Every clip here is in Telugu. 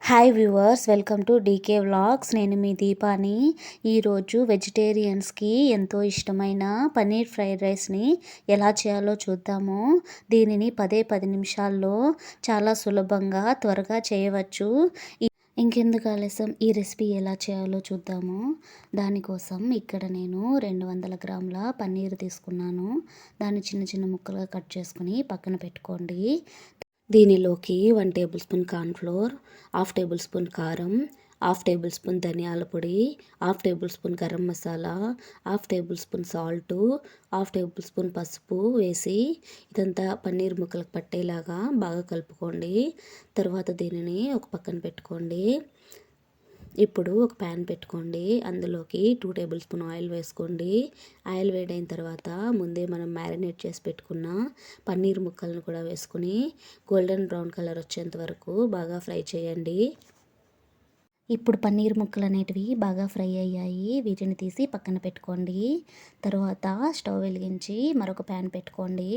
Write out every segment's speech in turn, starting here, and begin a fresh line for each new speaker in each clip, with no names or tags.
Hi viewers, welcome to DK vlogs. నేను మీ దీపాని. ఈరోజు వెజిటేరియన్స్కి ఎంతో ఇష్టమైన పన్నీర్ ఫ్రైడ్ రైస్ని ఎలా చేయాలో చూద్దాము. దీనిని 10 నిమిషాల్లో చాలా సులభంగా త్వరగా చేయవచ్చు. ఇంకెందుకు ఆలస్యం, ఈ రెసిపీ ఎలా చేయాలో చూద్దాము. దానికోసం ఇక్కడ నేను 200 గ్రాముల పన్నీర్ తీసుకున్నాను. దాన్ని చిన్న చిన్న ముక్కలుగా కట్ చేసుకుని పక్కన పెట్టుకోండి. దీనిలోకి 1 table spoon cornflour, 1/2 table spoon కారం, 1/2 టేబుల్ స్పూన్ ధనియాల పొడి, 1/2 table spoon garam masala, 1/2 table spoon salt, 1/2 table spoon పసుపు వేసి ఇదంతా పన్నీర్ ముక్కలకు పట్టేలాగా బాగా కలుపుకోండి. తర్వాత దీనిని ఒక పక్కన పెట్టుకోండి. ఇప్పుడు ఒక ప్యాన్ పెట్టుకోండి. అందులోకి 2 టేబుల్ స్పూన్ ఆయిల్ వేసుకోండి. ఆయిల్ వేడైన తర్వాత ముందే మనం మ్యారినేట్ చేసి పెట్టుకున్న పన్నీర్ ముక్కలను కూడా వేసుకుని గోల్డెన్ బ్రౌన్ కలర్ వచ్చేంత వరకు బాగా ఫ్రై చేయండి. ఇప్పుడు పన్నీర్ ముక్కలు అనేటివి బాగా ఫ్రై అయ్యాయి. వీటిని తీసి పక్కన పెట్టుకోండి. తర్వాత స్టవ్ వెలిగించి మరొక ప్యాన్ పెట్టుకోండి.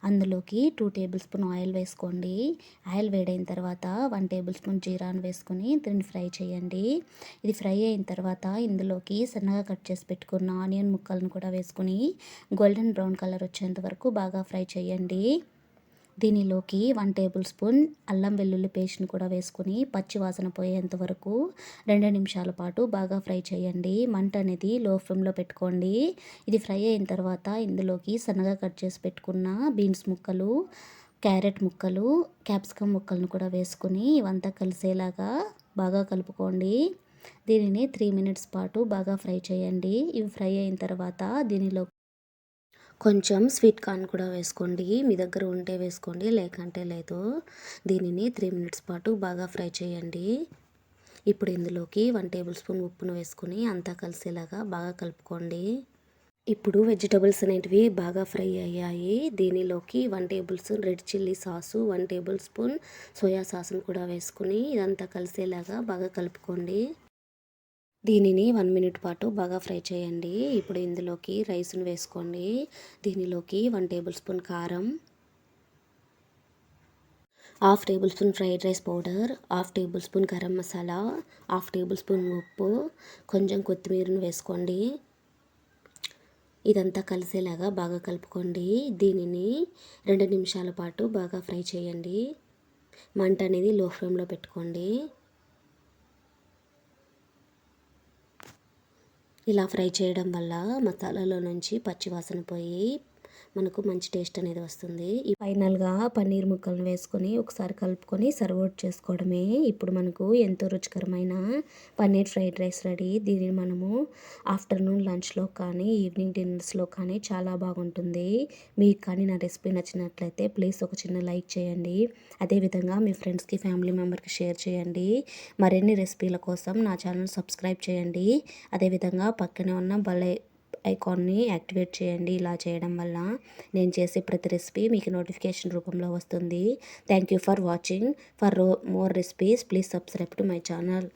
అందులోకి 2 టేబుల్ స్పూన్ ఆయిల్ వేసుకోండి. ఆయిల్ వేడైన తర్వాత 1 టేబుల్ స్పూన్ జీరాను వేసుకుని దీన్ని ఫ్రై చేయండి. ఇది ఫ్రై అయిన తర్వాత ఇందులోకి సన్నగా కట్ చేసి పెట్టుకున్న ఆనియన్ ముక్కలను కూడా వేసుకుని గోల్డెన్ బ్రౌన్ కలర్ వచ్చేంత వరకు బాగా ఫ్రై చేయండి. దీనిలోకి 1 టేబుల్ స్పూన్ అల్లం వెల్లుల్లి పేస్ట్ని కూడా వేసుకుని పచ్చి వాసన పోయేంత వరకు 2 నిమిషాల పాటు బాగా ఫ్రై చేయండి. మంట అనేది లో ఫ్లేమ్లో పెట్టుకోండి. ఇది ఫ్రై అయిన తర్వాత ఇందులోకి సన్నగా కట్ చేసి పెట్టుకున్న బీన్స్ ముక్కలు, క్యారెట్ ముక్కలు, క్యాప్సికమ్ ముక్కలను కూడా వేసుకుని ఇవంతా కలిసేలాగా బాగా కలుపుకోండి. దీనిని 3 మినిట్స్ పాటు బాగా ఫ్రై చేయండి. ఇవి ఫ్రై అయిన తర్వాత దీనిలో కొంచెం స్వీట్ కార్న్ కూడా వేసుకోండి. మీ దగ్గర ఉంటే వేసుకోండి, లేకంటే లేదు. దీనిని 3 మినిట్స్ పాటు బాగా ఫ్రై చేయండి. ఇప్పుడు ఇందులోకి 1 టేబుల్ స్పూన్ ఉప్పును వేసుకుని అంతా కలిసేలాగా బాగా కలుపుకోండి. ఇప్పుడు వెజిటబుల్స్ అనేటివి బాగా ఫ్రై అయ్యాయి. దీనిలోకి 1 tablespoon red chilli sauce, 1 tablespoon soya సాసును కూడా వేసుకుని ఇదంతా కలిసేలాగా బాగా కలుపుకోండి. దీనిని 1 మినిట్ పాటు బాగా ఫ్రై చేయండి. ఇప్పుడు ఇందులోకి రైస్ను వేసుకోండి. దీనిలోకి 1 టేబుల్ స్పూన్ కారం, 1/2 table spoon fried rice powder, 1/2 table spoon garam masala, 1/2 table spoon ఉప్పు, కొంచెం కొత్తిమీరను వేసుకోండి. ఇదంతా కలిసేలాగా బాగా కలుపుకోండి. దీనిని 2 నిమిషాల పాటు బాగా ఫ్రై చేయండి. మంట అనేది లో ఫ్లేమ్లో పెట్టుకోండి. ఇలా ఫ్రై చేయడం వల్ల మసాలాలో నుంచి పచ్చివాసన పోయి మనకు మంచి టేస్ట్ అనేది వస్తుంది. ఫైనల్గా పన్నీర్ ముక్కలను వేసుకొని ఒకసారి కలుపుకొని సర్వ్ అవుట్ చేసుకోవడమే. ఇప్పుడు మనకు ఎంతో రుచికరమైన పన్నీర్ ఫ్రైడ్ రైస్ రెడీ. దీనిని మనము ఆఫ్టర్నూన్ లంచ్లో కానీ ఈవినింగ్ డిన్నర్స్లో కానీ చాలా బాగుంటుంది. మీకు కానీ నా రెసిపీ నచ్చినట్లయితే ప్లీజ్ ఒక చిన్న లైక్ చేయండి. అదేవిధంగా మీ ఫ్రెండ్స్కి, ఫ్యామిలీ మెంబర్కి షేర్ చేయండి. మరిన్ని రెసిపీల కోసం నా ఛానల్ సబ్స్క్రైబ్ చేయండి. అదేవిధంగా పక్కనే ఉన్న బెల్ ఐకాన్ని యాక్టివేట్ చేయండి. ఇలా చేయడం వల్ల నేను చేసే ప్రతి రెసిపీ మీకు నోటిఫికేషన్ రూపంలో వస్తుంది. Thank you for watching. For more recipes please subscribe to my channel.